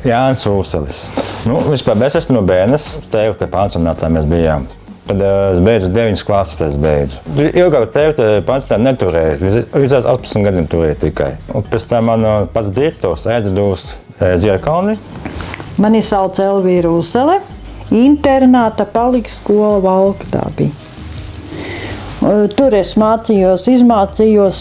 Jānis Ūselis. Nu, vispār es esmu no bērnes, tēvu te pansionātā mēs bijām. Tad es beidzu 9 klases, es beidzu. Ilgāk tēvu te pansionātā neturēju, līdz 18 gadiem turēju tikai. Un pēc tam man pats direktors Ēģedūs Zierkalni. Mani sauc Elvīra Ūsele, internāta palikskola Valkatā bija. Tur es izmācījos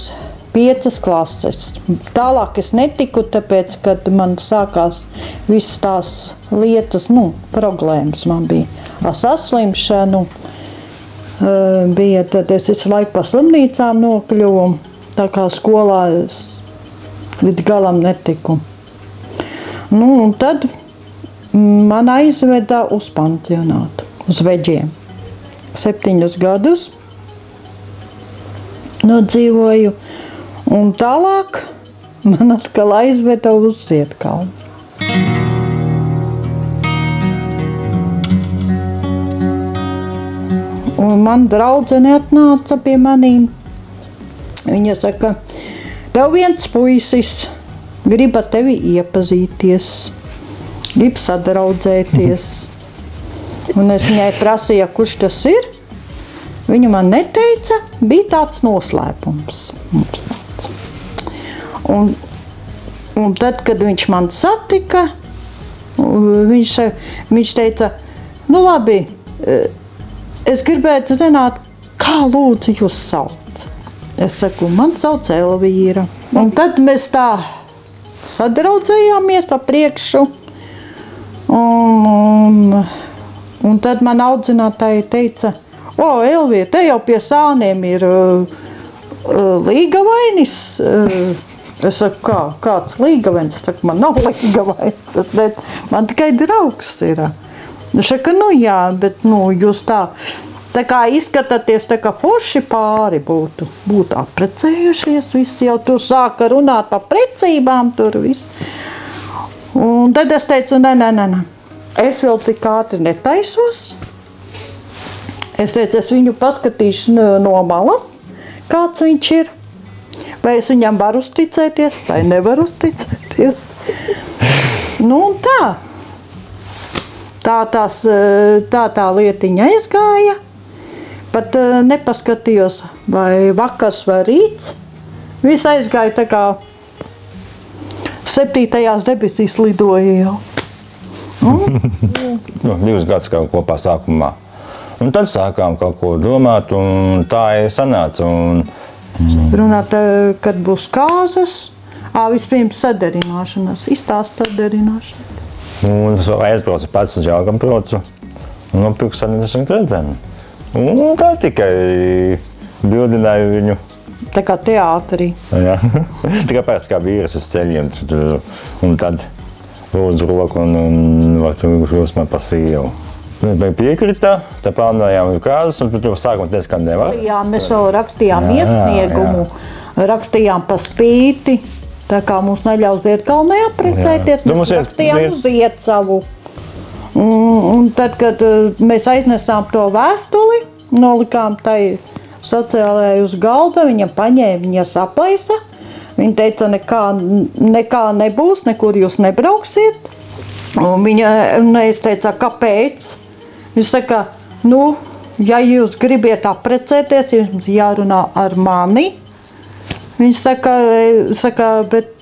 5 klases. Tālāk es netiku, tāpēc, kad man sākās visas tās lietas, problēmas. Man bija saslimšanu, tad es visu laiku pa slimnīcām nokļuvu, tā kā skolā es līdz galam netiku. Un tad man aizveda uz pansionātu, uz Veģiem. 7 gadus nodzīvoju. Un tālāk man atkal aizveda uz Ziedkalni. Un man draudzene atnāca pie manīm. Viņa saka, tev viens puisis grib ar tevi iepazīties, grib sadraudzēties. Un es viņai prasīju, kurš tas ir. Viņa man neteica, bija tāds noslēpums. Un tad, kad viņš man satika, viņš teica, nu labi, es gribētu zināt, kā lūdzu jūs sauc. Es saku, man sauc Elvīra. Un tad mēs tā sadraudzējāmies pa priekšu. Un tad man audzinātāji teica, o, Elvīra, te jau pie sāniem ir līgavainis. Es saku, kāds līgavainis? Es saku, man nav līgavainis, man tikai draugs ir. Es saku, jā, bet jūs tā kā izskatāties, tā kā forši pāri būtu apprecējušies, visi jau tur sāka runāt par precībām, tur viss. Un tad es teicu, nē, es vēl tik ātri netaisos. Es teicu, es viņu paskatīšu no malas, kāds viņš ir. Vai es viņam varu uzticēties, vai nevaru uzticēties. Un tā lietiņa aizgāja. Pat nepaskatījos, vai vakars vai rīts. Viss aizgāja tā kā 7. debesīs lidoja jau. 2 gadus kaut kopā sākumā. Un tad sākām kaut ko domāt, un tā sanāca. Runāt, kad būs kāzas, vispirms sadarināšanas, izstāst sadarināšanas. Un es aizbraucu pats uz Jelgavpilsnu un nopirku sadarināšanu gredzenu. Un tā tikai bildināju viņu. Tā kā teātrī. Jā, tikai pēc kā vīras uz ceļiem. Un tad lūdzu roku un jūs man pa sievu. Mēs piekrita, tā plānojām kāzas, un tur sākumā teica, ka nevar. Jā, mēs jau rakstījām iesniegumu, rakstījām pa spīti, tā kā mums neļauj Ziedkalnē apprecēties, mēs rakstījām uz Ziedsavu. Un tad, kad mēs aiznesām to vēstuli, nolikām tai sociālajai uz galda, viņa paņēma, viņa saplaisa, viņa teica, nekā nebūs, nekur jūs nebrauksiet. Un es teicu, kāpēc? Viņš saka, ja jūs gribiet apprecēties, jums jārunā ar mani. Viņš saka, bet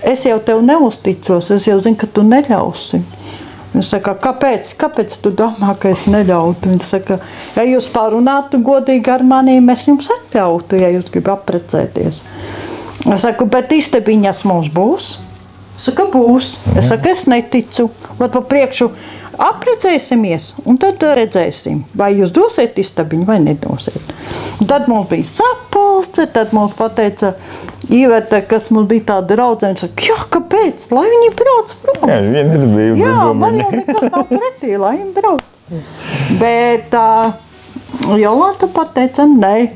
es jau tev neusticos, es jau zinu, ka tu neļausi. Viņš saka, kāpēc tu domā, ka es neļautu? Viņš saka, ja jūs parunātu godīgi ar mani, es jums atļautu, ja jūs gribat apprecēties. Es saku, bet istabiņas mums būs? Es saku, būs. Es saku, es neticu. Vat pa priekšu apprecēsimies, un tad redzēsim, vai jūs dosiet istabiņu vai nedosiet. Un tad mums bija sapulce, tad mums pateica Iveta, kas mums bija tāda draudzene, saka, jā, kāpēc? Lai viņi brauc prom. Jā, man jau nekas nav pretī, lai viņi brauc. Bet Jolanta pateica, nē,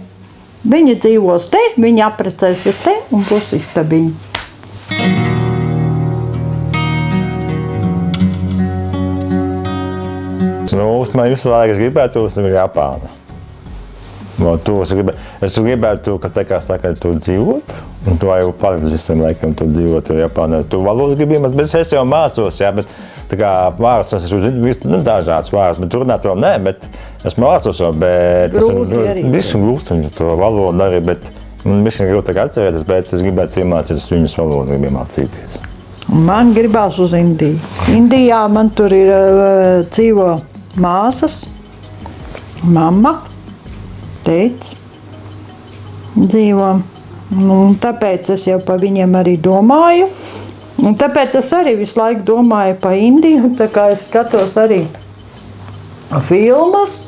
viņi dzīvos te, viņi apprecēsies te un būs istabiņa. Man visu laiku gribētu uz Japānu. Es gribētu, ka tā kā saka, tu dzīvot, un tu jau palīdz visam laikam tu dzīvot, jo Japānā tu valodu gribi iemācīt, bet es jau mācos, jā, bet tā kā vārds, es esmu dažāds vārds, bet runāt vēl nē, bet esmu mācos jau, bet es esmu grūti to valodu arī, bet man bišķiņ grūti atcerēties, bet es gribētu iemācīties viņas valodu, gribu iemācīties. Man gribās uz Indiju. Indijā man tur ir dzīvo māsas, mamma, teica, dzīvo. Un tāpēc es jau pa viņiem arī domāju. Un tāpēc es arī visu laiku domāju pa Indiju. Tā kā es skatos arī filmas,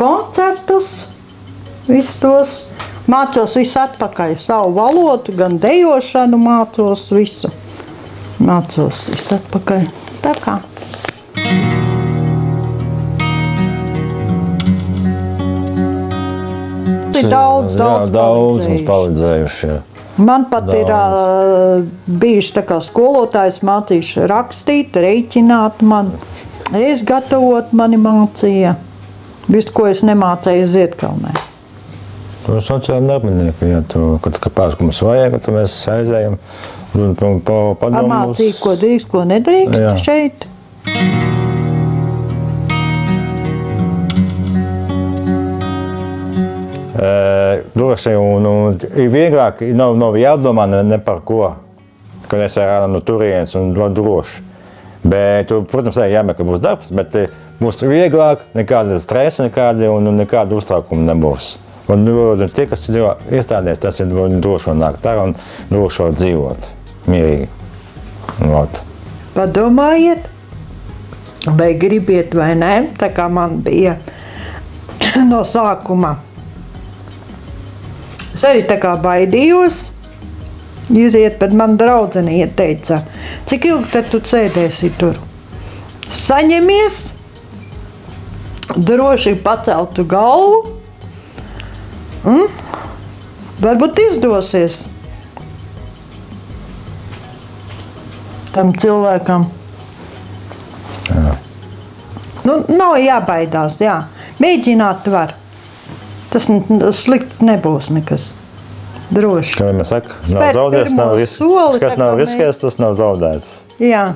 koncertus, visus tos. Mācos visu atpakaļ, savu valodu, gan dejošanu mācos visu. Mācos visu atpakaļ. Tā kā. Daudz mums palīdzējuši. Man pat ir bijuši tā kā skolotājs mācījuši rakstīt, reiķināt man. Es gatavot mani mācīja. Visu, ko es nemācēju Ziedkalnē. To sociāli darbinieki, ja kad kāpēc, ko mums vajag, tad mēs aizējam un padomu. Mācīja, ko drīkst, ko nedrīkst šeit. Droši un ir vieglāk, nav jādomā ne par ko, kad es ārā no turienes un droši. Bet, protams, jāmeklē būs darbs, bet būs vieglāk, nekāda stresa un nekāda uztraukuma nebūs. Un tie, kas dzīvo iestādēs, tas ir droši un nāk tā un droši var dzīvot mierīgi. Padomājiet, vai gribiet vai nē, tā kā man bija no sākuma. Es arī tā kā baidījos iziet, bet man draudzene ieteica, cik ilgi tad tu sēdēsi tur. Saņemies, droši paceltu galvu, varbūt izdosies tam cilvēkam. Jā. Nav jābaidās, jā. Mēģināt var. Tas slikts nebūs nekas. Droši. Kā vienmēr saka, nav zaudēts, nav riskēts, tas nav zaudēts. Jā.